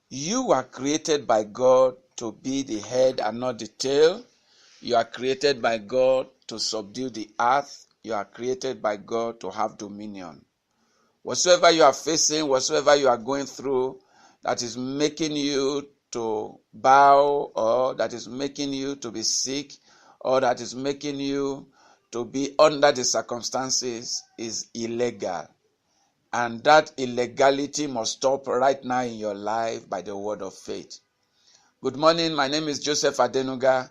You are created by God to be the head and not the tail. You are created by God to subdue the earth. You are created by God to have dominion. Whatsoever you are facing, whatsoever you are going through, that is making you to bow, or that is making you to be sick, or that is making you to be under the circumstances, is illegal. And that illegality must stop right now in your life by the word of faith. Good morning, my name is Joseph Adenuga.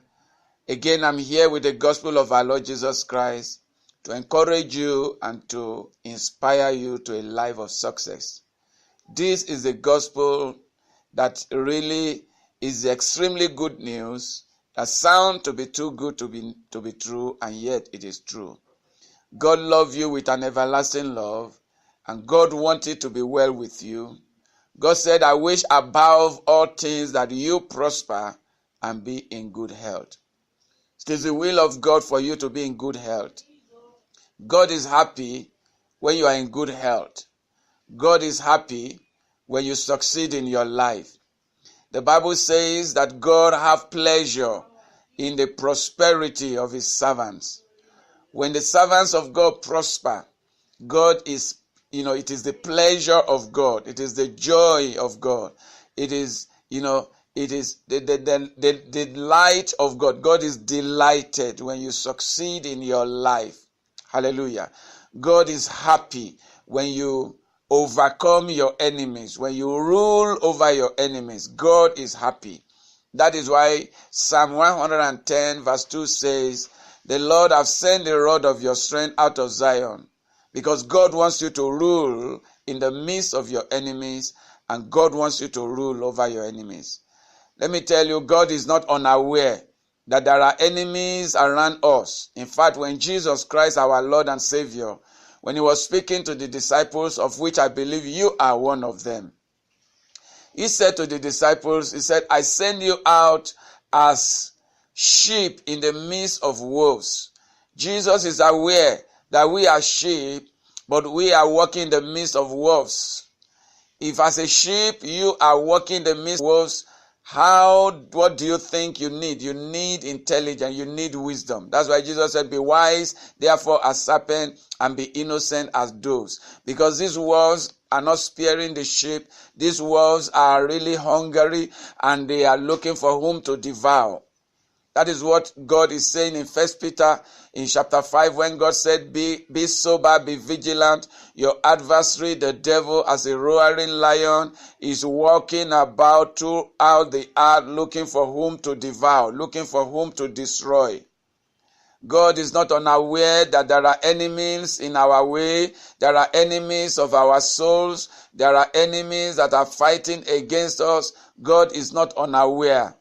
Again, I'm here with the gospel of our Lord Jesus Christ to encourage you and to inspire you to a life of success. This is the gospel that really is extremely good news, that sounds to be too good to be true, and yet it is true. God loves you with an everlasting love, and God wants it to be well with you. God said, I wish above all things that you prosper and be in good health. It is the will of God for you to be in good health. God is happy when you are in good health. God is happy when you succeed in your life. The Bible says that God have pleasure in the prosperity of his servants. When the servants of God prosper, God is, it is the pleasure of God. It is the joy of God. It is, it is the light of God. God is delighted when you succeed in your life. Hallelujah. God is happy when you overcome your enemies, when you rule over your enemies. God is happy. That is why Psalm 110 verse 2 says, the Lord have sent the rod of your strength out of Zion. Because God wants you to rule in the midst of your enemies, and God wants you to rule over your enemies. Let me tell you, God is not unaware that there are enemies around us. In fact, when Jesus Christ, our Lord and Savior, when he was speaking to the disciples, of which I believe you are one of them, he said to the disciples, he said, I send you out as sheep in the midst of wolves. Jesus is aware that we are sheep, but we are walking in the midst of wolves. If as a sheep you are walking in the midst of wolves, what do you think you need? You need intelligence, you need wisdom. That's why Jesus said, be wise, therefore as serpents, and be innocent as doves. Because these wolves are not sparing the sheep. These wolves are really hungry, and they are looking for whom to devour. That is what God is saying in 1 Peter in chapter 5, when God said, be sober, be vigilant. Your adversary, the devil, as a roaring lion, is walking about throughout the earth looking for whom to devour, looking for whom to destroy. God is not unaware that there are enemies in our way. There are enemies of our souls. There are enemies that are fighting against us. God is not unaware.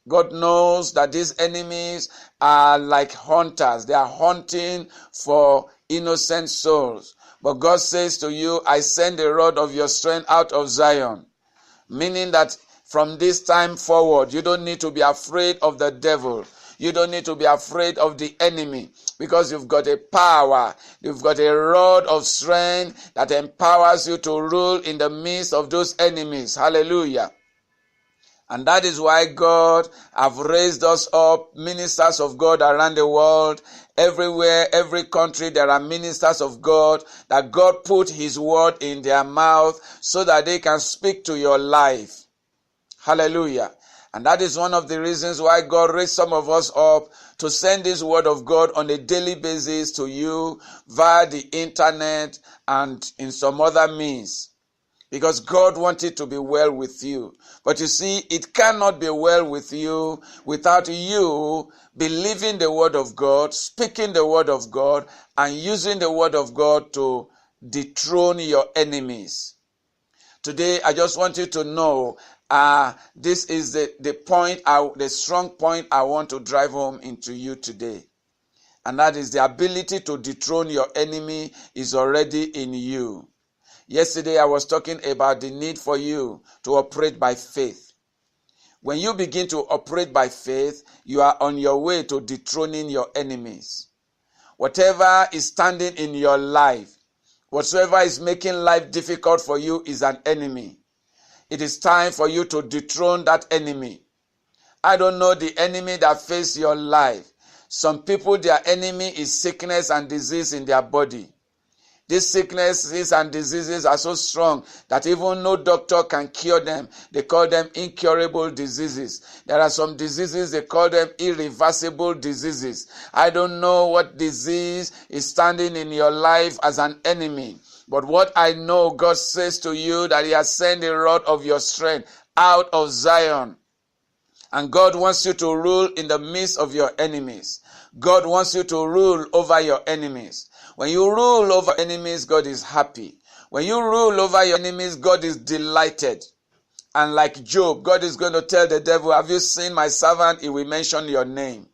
God knows that these enemies are like hunters. They are hunting for innocent souls. But God says to you, I send the rod of your strength out of Zion. Meaning that from this time forward, you don't need to be afraid of the devil. You don't need to be afraid of the enemy, because you've got a power. You've got a rod of strength that empowers you to rule in the midst of those enemies. Hallelujah. And that is why God have raised us up, ministers of God around the world. Everywhere, every country, there are ministers of God, that God put his word in their mouth so that they can speak to your life. Hallelujah. And that is one of the reasons why God raised some of us up to send this word of God on a daily basis to you via the internet and in some other means. Because God wanted to be well with you. But you see, it cannot be well with you without you believing the word of God, speaking the word of God, and using the word of God to dethrone your enemies. Today, I just want you to know, this is the strong point I want to drive home into you today. And that is the ability to dethrone your enemy is already in you. Yesterday, I was talking about the need for you to operate by faith. When you begin to operate by faith, you are on your way to dethroning your enemies. Whatever is standing in your life, whatsoever is making life difficult for you is an enemy. It is time for you to dethrone that enemy. I don't know the enemy that faces your life. Some people, their enemy is sickness and disease in their body. These sicknesses and diseases are so strong that even no doctor can cure them. They call them incurable diseases. There are some diseases, they call them irreversible diseases. I don't know what disease is standing in your life as an enemy. But what I know, God says to you that He has sent a rod of your strength out of Zion. And God wants you to rule in the midst of your enemies. God wants you to rule over your enemies. When you rule over enemies, God is happy. When you rule over your enemies, God is delighted. And like Job, God is going to tell the devil, have you seen my servant? He will mention your name.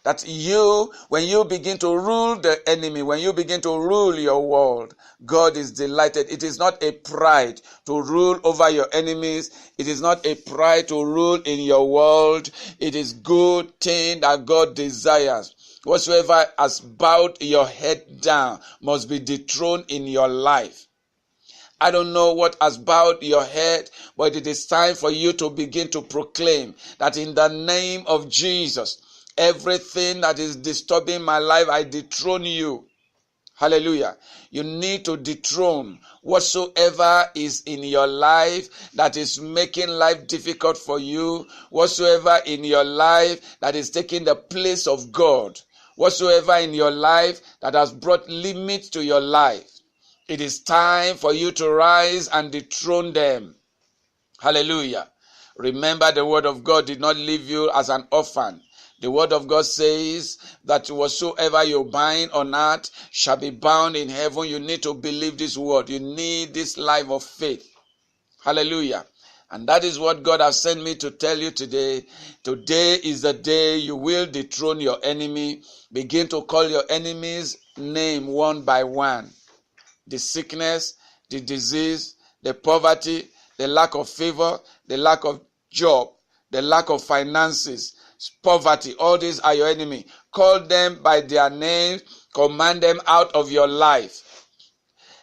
That when you begin to rule the enemy, when you begin to rule your world, God is delighted. It is not a pride to rule over your enemies. It is not a pride to rule in your world. It is good thing that God desires. Whatsoever has bowed your head down must be dethroned in your life. I don't know what has bowed your head, but it is time for you to begin to proclaim that in the name of Jesus, everything that is disturbing my life, I dethrone you. Hallelujah. You need to dethrone whatsoever is in your life that is making life difficult for you, whatsoever in your life that is taking the place of God, whatsoever in your life that has brought limits to your life. It is time for you to rise and dethrone them. Hallelujah. Remember, the word of God did not leave you as an orphan. The word of God says that whatsoever you bind on earth shall be bound in heaven. You need to believe this word. You need this life of faith. Hallelujah. And that is what God has sent me to tell you today. Today is the day you will dethrone your enemy. Begin to call your enemy's name one by one. The sickness, the disease, the poverty, the lack of favor, the lack of job, the lack of finances, poverty, all these are your enemy. Call them by their names, command them out of your life.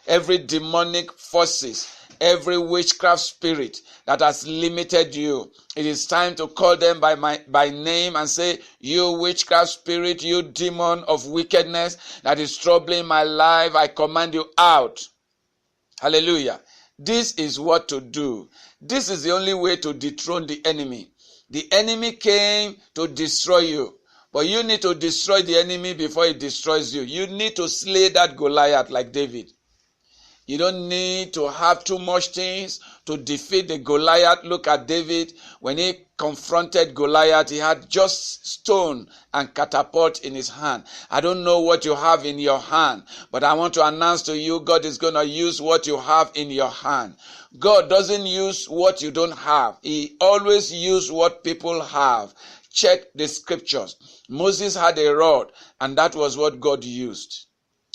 Every demonic forces, every witchcraft spirit that has limited you, it is time to call them by name and say, you witchcraft spirit, you demon of wickedness that is troubling my life, I command you out. Hallelujah. This is what to do. This is the only way to dethrone the enemy. The enemy came to destroy you, but you need to destroy the enemy before he destroys you. You need to slay that Goliath like David. You don't need to have too much things to defeat the Goliath. Look at David. When he confronted Goliath, he had just stone and catapult in his hand. I don't know what you have in your hand, but I want to announce to you, God is going to use what you have in your hand. God doesn't use what you don't have. He always uses what people have. Check the scriptures. Moses had a rod, and that was what God used.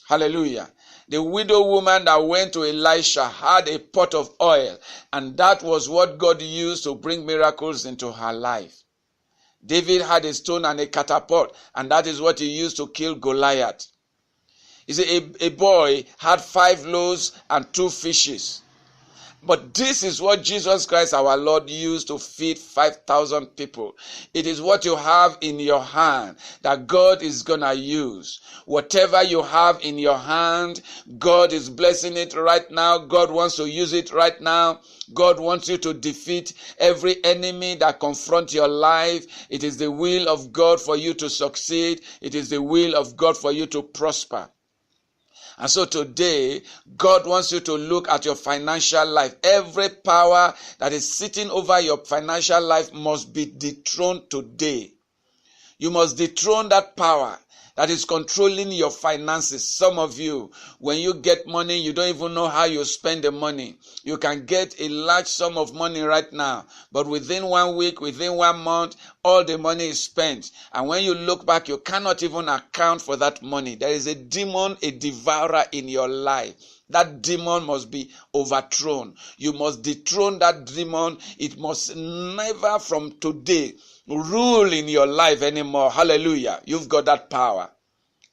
Hallelujah. The widow woman that went to Elisha had a pot of oil, and that was what God used to bring miracles into her life. David had a stone and a catapult, and that is what he used to kill Goliath. You see, a boy had 5 loaves and 2 fishes. But this is what Jesus Christ our Lord used to feed 5,000 people. It is what you have in your hand that God is going to use. Whatever you have in your hand, God is blessing it right now. God wants to use it right now. God wants you to defeat every enemy that confronts your life. It is the will of God for you to succeed. It is the will of God for you to prosper. And so today, God wants you to look at your financial life. Every power that is sitting over your financial life must be dethroned today. You must dethrone that power that is controlling your finances. Some of you, when you get money, you don't even know how you spend the money. You can get a large sum of money right now, but within 1 week, within 1 month, all the money is spent. And when you look back, you cannot even account for that money. There is a demon, a devourer in your life. That demon must be overthrown. You must dethrone that demon. It must never from today rule in your life anymore. Hallelujah. You've got that power.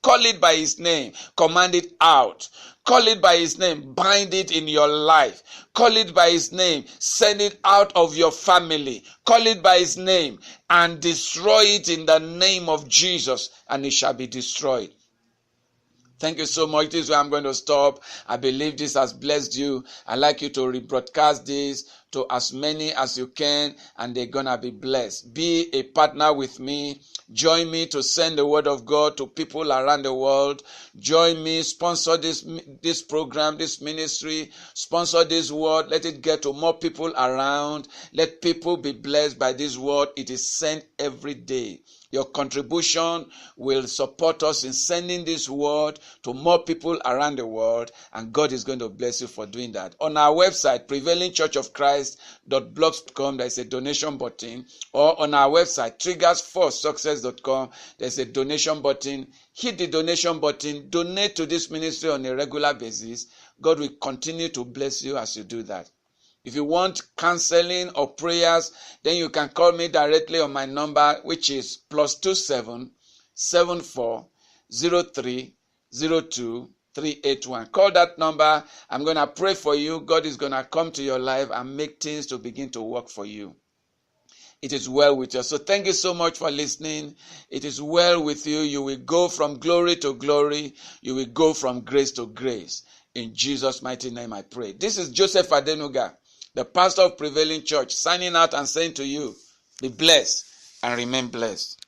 Call it by his name. Command it out. Call it by his name. Bind it in your life. Call it by his name. Send it out of your family. Call it by his name and destroy it in the name of Jesus, and it shall be destroyed. Thank you so much. This is where I'm going to stop. I believe this has blessed you. I'd like you to rebroadcast this to as many as you can, and they're going to be blessed. Be a partner with me. Join me to send the word of God to people around the world. Join me. Sponsor this program, this ministry. Sponsor this word. Let it get to more people around. Let people be blessed by this word. It is sent every day. Your contribution will support us in sending this word to more people around the world, and God is going to bless you for doing that. On our website, prevailingchurchofchrist.blogspot.com, there is a donation button, or on our website, triggersforsuccess.com, there is a donation button. Hit the donation button, donate to this ministry on a regular basis. God will continue to bless you as you do that. If you want counseling or prayers, then you can call me directly on my number, which is +27 74 03 02 381. Call that number. I'm going to pray for you. God is going to come to your life and make things to begin to work for you. It is well with you. So thank you so much for listening. It is well with you. You will go from glory to glory. You will go from grace to grace. In Jesus' mighty name I pray. This is Joseph Adenuga, the pastor of Prevailing Church, signing out and saying to you, be blessed and remain blessed.